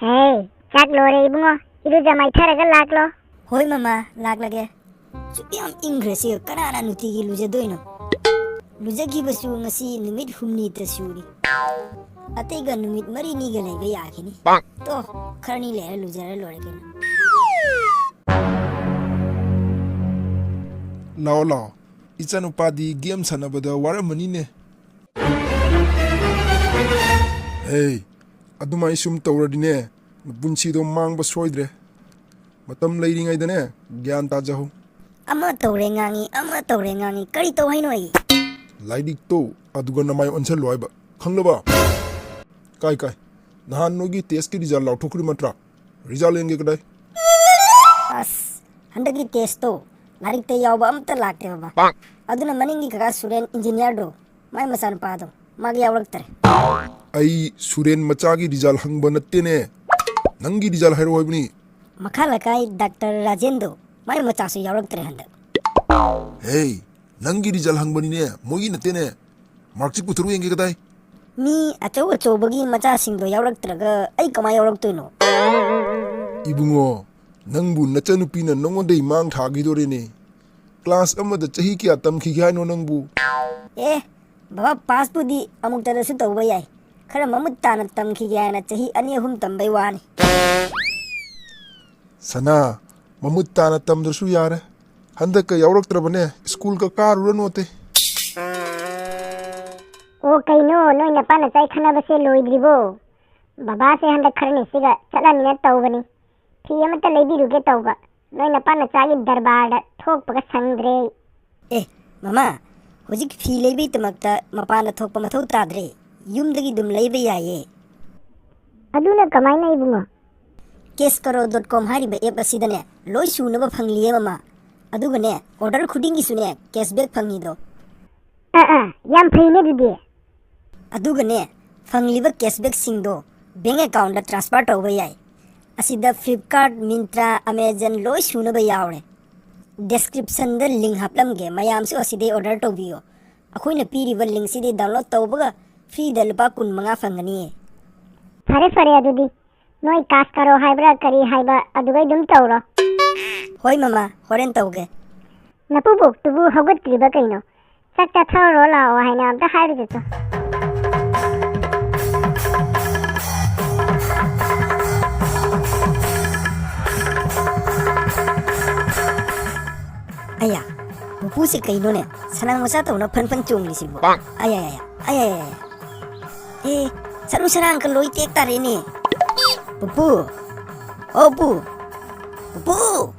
Hey, chak lo re ibungo. Idu jamai tharaga lak lo. Hoi mama, lak lage. Yam ingresi kanana nutigi luja doino. Luja gibasu ngasi numit humni ta suri. Atega numit mari ni ga laiba yakini. To kharni le luja ra lore ken. Lao lao. Ichanupadi game sanabada waramani ne. Hey, adumai sum tawradine. Bunchido mangba soidre. Matam leiringaidane gyan tajahu. Ama tawre ngangi kari to haino ai. Laidik to aduga namai onsel loiba. Khanglaba. Kai kai. Nahan nogi test ki result lauthokri matra. Result lenge kadai. As handagi test to larik te yawba amta lakte baba. Aduna maningi kaka suren engineer do. Mai masan pado. Magi yawrak tare. Ai suren machagi result hangba nattene. Nangi result hairo hoibni. Makhala kai Dr. Rajendo. Mai machasu yawrak tare handa. Hey, nangi result hangbani ne. Mogi nattene. Marksik puthuru yenge kadai. Mi acho bagi macha singdo yawrak traga ai kama yawrak toino. Ibungo, nangbu nachanupina nongodai mang thagidore ne. Class amada chahi kya tamkhi no nangbu. Baba pass pudi amuk tada su tawba yai. Khara mamut tana tamkhi na chahi ani ahum tambai wani. Sana, mamut tana tamdrasu yara. Handaka yawrak trabane school ka karura note. O kaino noi na pana chai khana base loidribo. Baba se handa kharne siga chala mina tawbani. Thiyamata leibi ruge tawba. Noi na pana chai darbar da thok paga sangre. Mama, hojik fi leibi tamakta mapana thok pa mathau tadre. Yumdagi dum leibi yaye. Aduna kamai na ibungo. Cashkaro.com hariba app asidane loi sunaba phangliye mama. Adugane order khudingi sune cashback phangnido. Yam phaine didi. Adugane fangliba cashback singdo bank account da transfer tawba yai. Asida Flipkart, Mintra, Amazon loi sunaba yawre. Description da link haplamge mayam su aside order tawbiyo. Akhoina piriba link side download tawbaga free da lupa kun manga fangani. Fare adudi. Noi kas karo haibra kari haiba adugai dum tawro. Hoi mama, horen tawge. Napubu tubu hogot kriba kaino. Sakta thawro lao haina amta hairu jeto. Aya, Pupu si kaino ne, sanang masa tau na pan chung li sibo. Aya. Saru sanang kaloi tek tare ni. Pupu. Oh Pupu.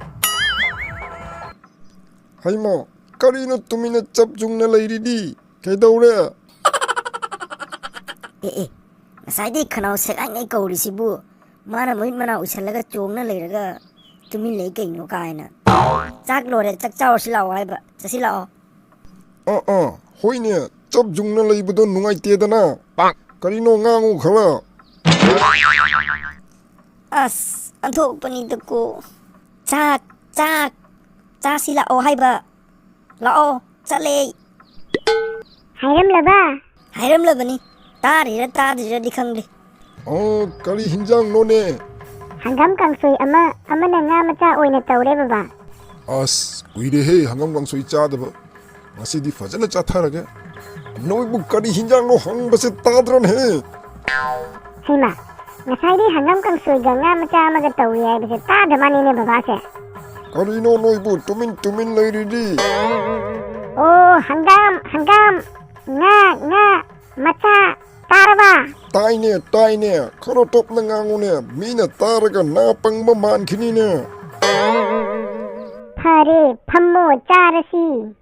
Haima, karino tumina chapjung na lairidi. Kaidawre. Ngasai di khanau sek ai ngai kauri sibu. Mana muhit mana usalaga chong na leiraga tumin lei kaino kaina. Chak lore chak chaw silao haiba. Chasilao. Hoine, chapjung na laibudo nungai tedana. Karino ngangu khala. As, anthok panita ko. Chak. Chasilao haiba. Lao, chale. Hairam laba ni. Tarira dikhangde. Kari hinjang no ne. Hangam kangsoi ama na nga macha oina tawre baba. As, kuire he hangam kangsoi chadaba. Masidi fajana chatharaga. Noibu kari hinjang no hang base tadran he. Haima, ngasai di hangam kangsoi ga nga macha amaga tawre ai base tadamani ne baba se. Karino noibu tumin lairidi. Oh, hangam nga macha taraba. Taine, karo top na ngangu ne. Mina taraga na pangba man kini ne. Phare phammo charasi.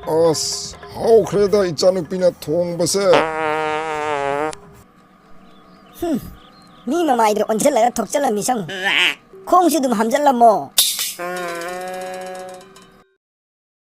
As, how kreda ichanupina thong base. Mi mama idro onjala thokchala misang. Khong su dum hamjala mo.